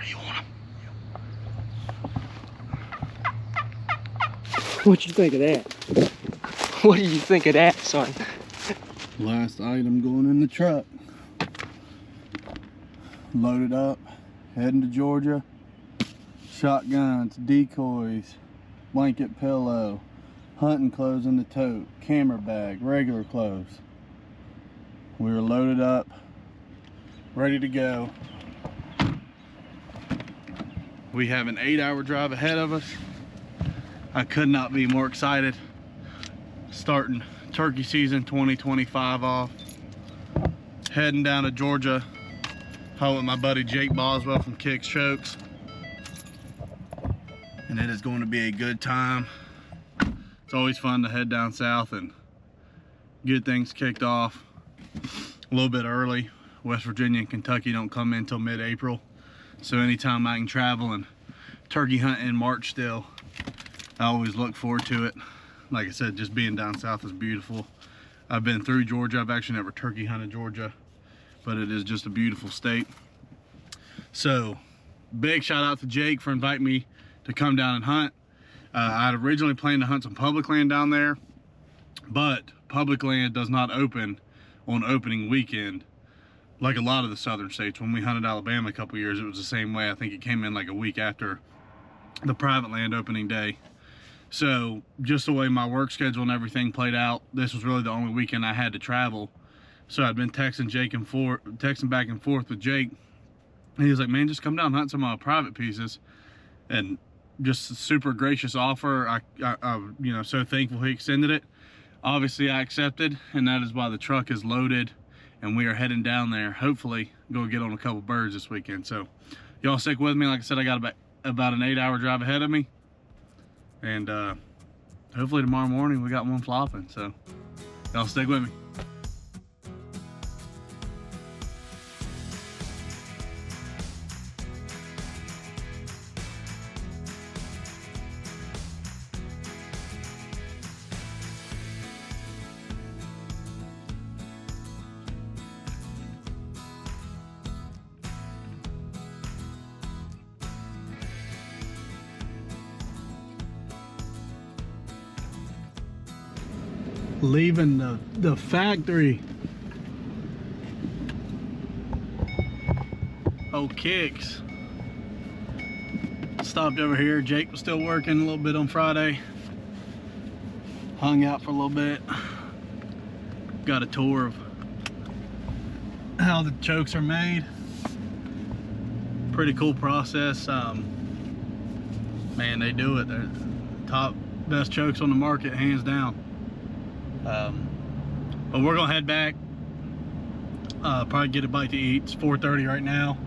you want him? What you think of that? What do you think of that, son? Last item going in the truck. Loaded up, heading to Georgia. Shotguns, decoys, blanket pillow, hunting clothes in the tote, camera bag, regular clothes. We were loaded up, ready to go. We have an 8-hour drive ahead of us. I could not be more excited. Starting turkey season 2025 off. Heading down to Georgia. Home with my buddy Jake Boswell from Kicks Chokes. And it is going to be a good time. It's always fun to head down south and get things kicked off a little bit early. West Virginia and Kentucky don't come in until mid-April. So anytime I can travel and turkey hunt in March still, I always look forward to it. Like I said, just being down south is beautiful. I've been through Georgia. I've actually never turkey hunted Georgia, but it is just a beautiful state. So big shout out to Jake for inviting me to come down and hunt. I'd originally planned to hunt some public land down there, but public land does not open on opening weekend like a lot of the southern states. When we hunted Alabama a couple years, it was the same way. I think it came in like a week after the private land opening day. So just the way my work schedule and everything played out, this was really the only weekend I had to travel. So I'd been texting back and forth with Jake, and he was like, man, just come down and hunt some of my private pieces. And just a super gracious offer. I you know, so thankful he extended it. Obviously I accepted, and that is why the truck is loaded and we are heading down there. Hopefully go get on a couple birds this weekend. So y'all stick with me. Like I said, I got about an 8-hour drive ahead of me, and hopefully tomorrow morning we got one flopping. So y'all stick with me. Leaving the factory. Oh, Kicks. Stopped over here. Jake was still working a little bit on Friday. Hung out for a little bit. Got a tour of how the chokes are made. Pretty cool process. Man, they do it. They're top best chokes on the market, hands down. But we're gonna head back, probably get a bite to eat. It's 4:30 right now.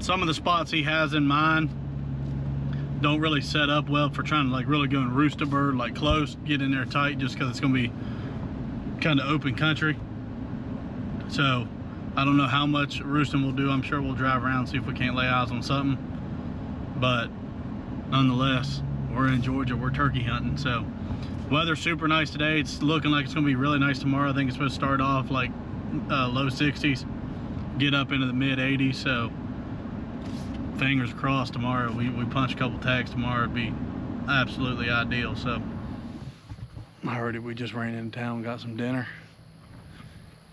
Some of the spots he has in mind don't really set up well for trying to like really go and roost a bird like close, get in there tight, just because it's gonna be kind of open country. So I don't know how much roosting we'll do. I'm sure we'll drive around, see if we can't lay eyes on something, but nonetheless, we're in Georgia, we're turkey hunting. So weather's super nice today. It's looking like it's gonna be really nice tomorrow. I think it's supposed to start off like low 60s, get up into the mid 80s. So fingers crossed tomorrow. We punch a couple tags tomorrow. It'd be absolutely ideal. So we just ran into town and got some dinner.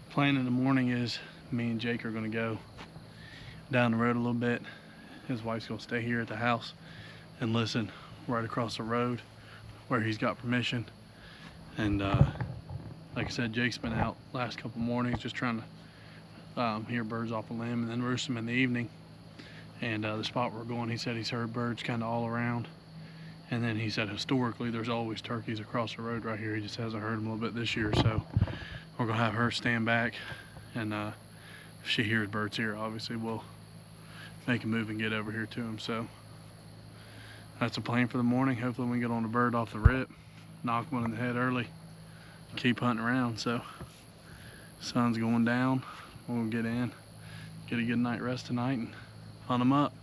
Plan in the morning is me and Jake are gonna go down the road a little bit. His wife's gonna stay here at the house and listen right across the road where he's got permission. And like I said, Jake's been out last couple mornings just trying to hear birds off a limb and then roost them in the evening. And the spot we're going, he said he's heard birds kind of all around. And then he said historically there's always turkeys across the road right here. He just hasn't heard them a little bit this year. So we're gonna have her stand back, and if she hears birds here, obviously we'll make a move and get over here to them. So that's the plan for the morning. Hopefully we can get on a bird off the rip, knock one in the head early, keep hunting around. So sun's going down, we'll get in, get a good night rest tonight, and hunt them up.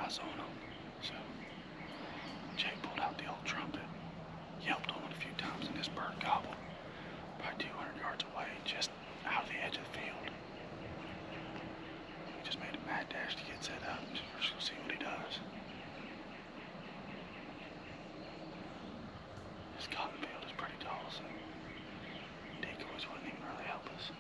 eyes on him. So Jake pulled out the old trumpet, yelped on it a few times, and this bird gobbled probably 200 yards away, just out of the edge of the field. We just made a mad dash to get set up. We're just gonna see what he does. This cotton field is pretty tall, so decoys wouldn't even really help us.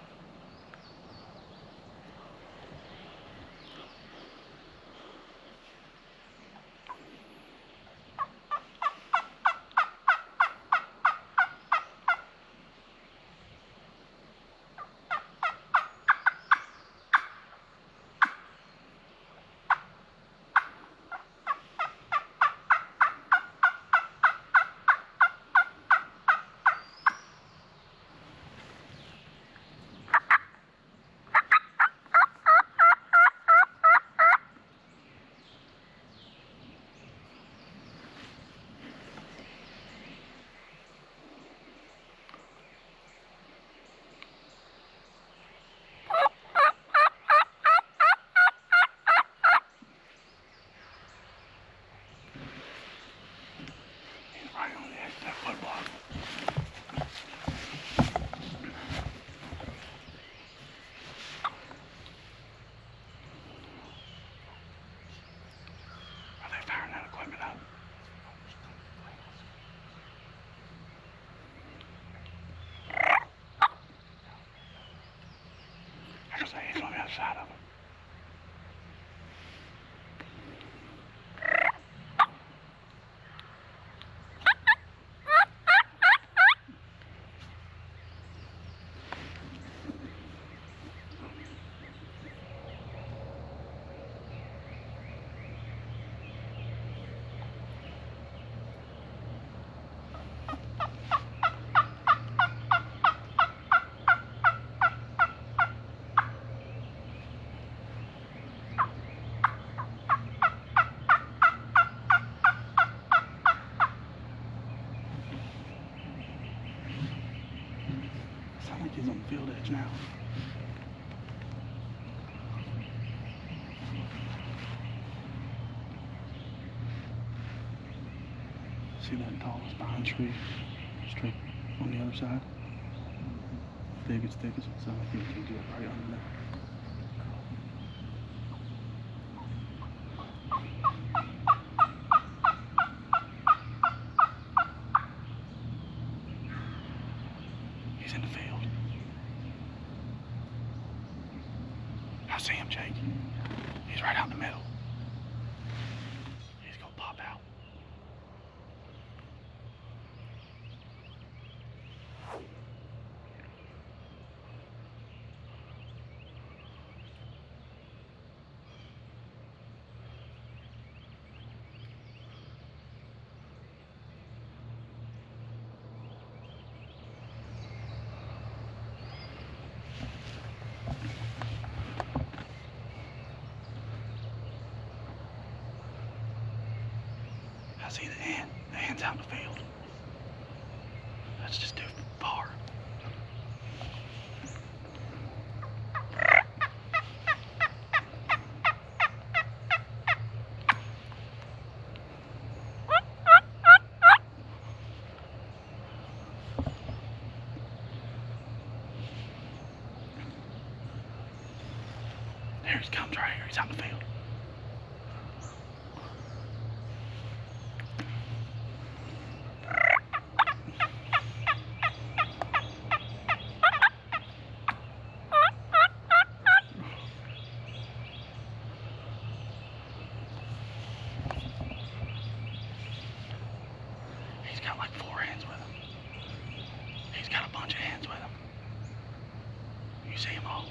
Right on the edge of that wood block. Are they firing that equipment up? I just say he's on the other side of it. Sounds like he's on the field edge now. See that tallest pine tree straight on the other side? Thickest. Sounds like he can do it right under there. He's in the field. I see him, Jake. He's right out in the middle. He's gonna pop out. I see the hen. The hen's out in the field. That's just too far. There he comes right here. He's out in the field. He's got like 4 hens with him. He's got a bunch of hens with him. You see them all?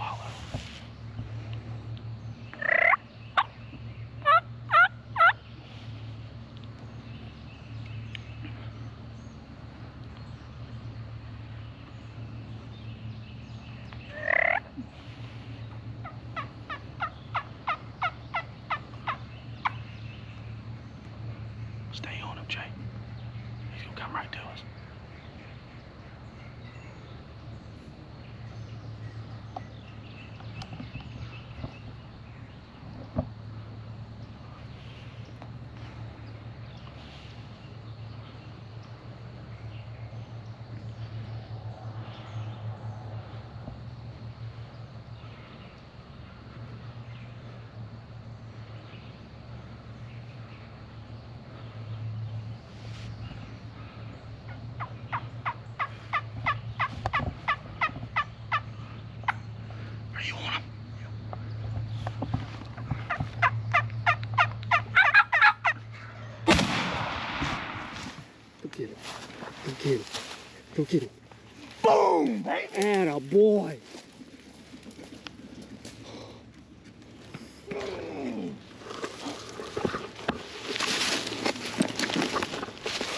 Apollo. Stay on him, Jake. He's gonna come right to us. Are you on him? Go get him. Go get him. Go get him. Boom, baby. Atta boy.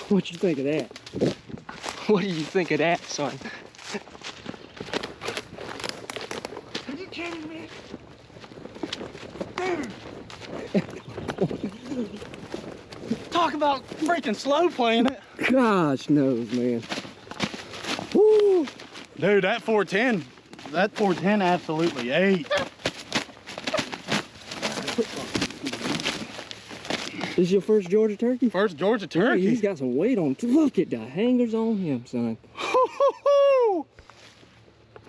What you think of that? What do you think of that, son? Are you kidding me? Dude! Talk about freaking slow playing it. Gosh knows, man. Woo! Dude, that 410 absolutely ate. This is your first Georgia turkey? First Georgia turkey. Hey, he's got some weight on. Look at the hangers on him, son.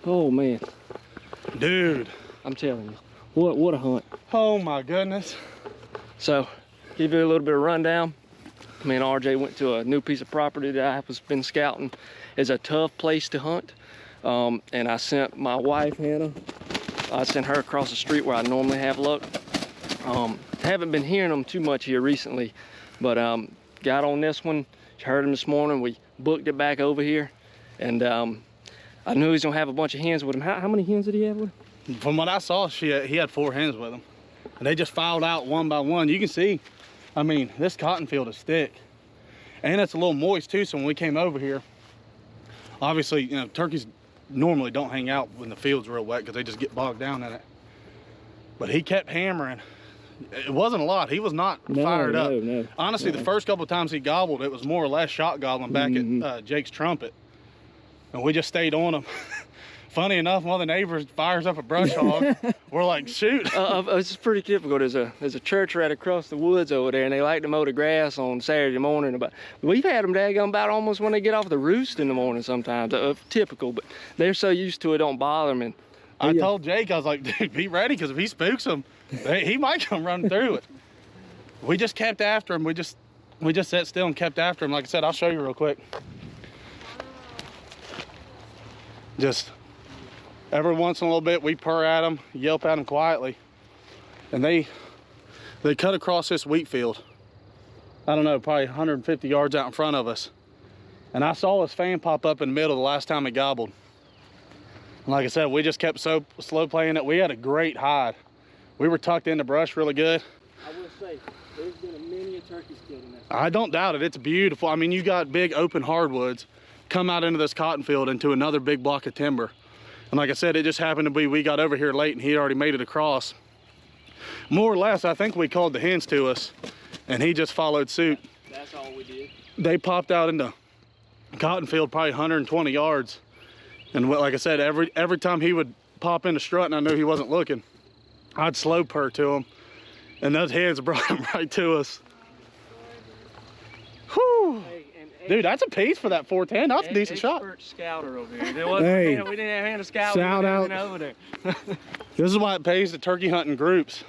Oh, man. Dude. I'm telling you. What a hunt. Oh, my goodness. So, give you a little bit of rundown. Me and RJ went to a new piece of property that I've been scouting. It's a tough place to hunt. And I sent my wife, Hannah, I sent her across the street where I normally have luck. Haven't been hearing them too much here recently, but got on this one, heard him this morning. We booked it back over here, and I knew he was gonna have a bunch of hens with him. How many hens did he have with him? From what I saw, he had 4 hens with him, and they just filed out one by one. You can see, I mean, this cotton field is thick, and it's a little moist too. So when we came over here, obviously, you know, turkeys normally don't hang out when the field's real wet because they just get bogged down in it. But he kept hammering. It wasn't a lot. He was not fired up. No. Honestly, the first couple of times he gobbled, it was more or less shot gobbling back at Jake's trumpet. And we just stayed on him. Funny enough, one of the neighbors fires up a brush hog. We're like, shoot. It's pretty typical. There's a church right across the woods over there, and they like to mow the grass on Saturday morning. But we've had them daggone about almost when they get off the roost in the morning sometimes. Typical, but they're so used to it, don't bother them. And I told Jake, I was like, dude, be ready, because if he spooks them, he might come running through it. We just kept after him. We just sat still and kept after him. Like I said, I'll show you real quick. Just every once in a little bit, we purr at them, yelp at them quietly. And they cut across this wheat field. I don't know, probably 150 yards out in front of us. And I saw his fan pop up in the middle the last time he gobbled. And like I said, we just kept so slow playing it. We had a great hide. We were tucked in the brush really good. I will say, there's been a many turkeys killed in that. I don't doubt it. It's beautiful. I mean, you got big open hardwoods come out into this cotton field into another big block of timber. And like I said, it just happened to be we got over here late and he already made it across. More or less, I think we called the hens to us and he just followed suit. That's all we did. They popped out into cotton field probably 120 yards. And like I said, every time he would pop into strut and I knew he wasn't looking, I'd slow purr to him. And those hens brought him right to us. Whew. Dude, that's a piece for that 410. That's a decent shot. Expert scouter over here. There wasn't, we didn't have Hannah scout. Shout out. Over there. This is why it pays to turkey hunt in groups.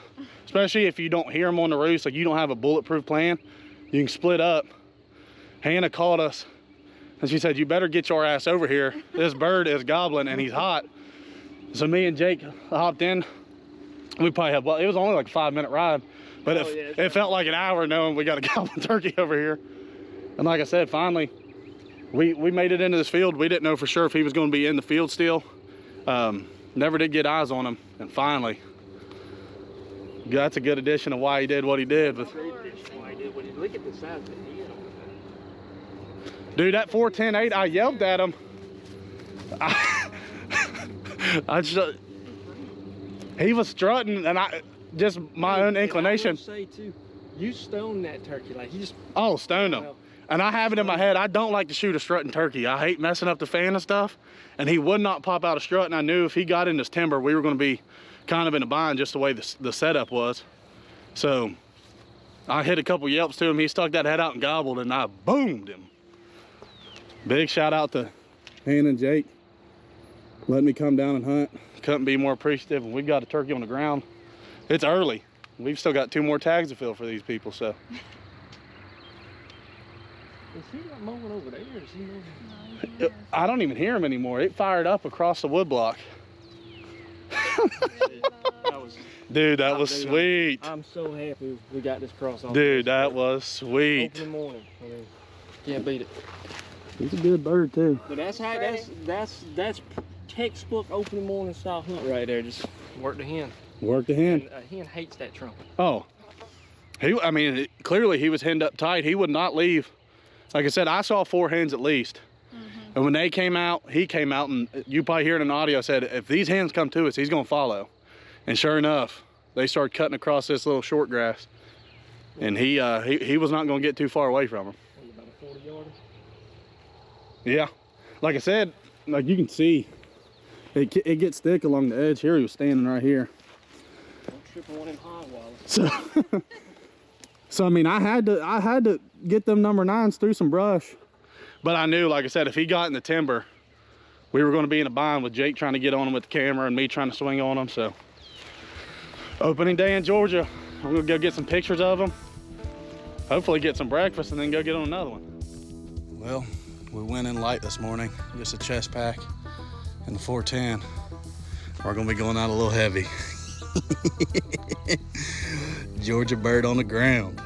Especially if you don't hear them on the roost, like you don't have a bulletproof plan, you can split up. Hannah called us and she said, you better get your ass over here. This bird is gobbling and he's hot. So me and Jake hopped in. We probably had, well, it was only like a 5-minute ride, but it felt like an hour knowing we got a gobbling turkey over here. And like I said, finally, we made it into this field. We didn't know for sure if he was going to be in the field still. never did get eyes on him, and finally, that's a good addition of why he did what he did. But Look at the size of the head on that. dude, that 410-8, I yelled at him. He was strutting, and my own inclination. I will say too, you stoned that turkey, like he just. Oh, stoned him. And I have it in my head, I don't like to shoot a strutting turkey. I hate messing up the fan and stuff. And he would not pop out a strut, and I knew if he got in this timber, we were gonna be kind of in a bind just the way the setup was. So I hit a couple yelps to him. He stuck that head out and gobbled, and I boomed him. Big shout out to Hannah and Jake letting me come down and hunt. Couldn't be more appreciative. And we've got a turkey on the ground. It's early. We've still got 2 more tags to fill for these people, so. Is he not mowing over there, or is he mowing? I don't even hear him anymore. It fired up across the wood block. Dude, that was sweet. I'm so happy we got this cross off. Dude, that was sweet. Open morning. I mean, can't beat it. He's a good bird too. But that's how that's textbook opening morning style hunt right there. Just work the hen. Work the hen. And a hen hates that trumpet. Oh, I mean, clearly he was henned up tight. He would not leave. Like I said, I saw 4 hens at least. And when they came out, he came out, and you probably hear it in the audio, said, if these hens come to us, he's gonna follow. And sure enough, they started cutting across this little short grass. And he was not gonna get too far away from them. About a 40-yarder? Yeah, like I said, like you can see, it gets thick along the edge here. He was standing right here. Don't trip on him high, Wallace. So I mean, I had to get them number 9s through some brush, but I knew, like I said, if he got in the timber, we were going to be in a bind with Jake trying to get on him with the camera and me trying to swing on him. So opening day in Georgia, I'm gonna go get some pictures of him, hopefully get some breakfast, and then go get on another one. Well, we went in light this morning, just a chest pack and the 410. We're gonna be going out a little heavy. Georgia bird on the ground.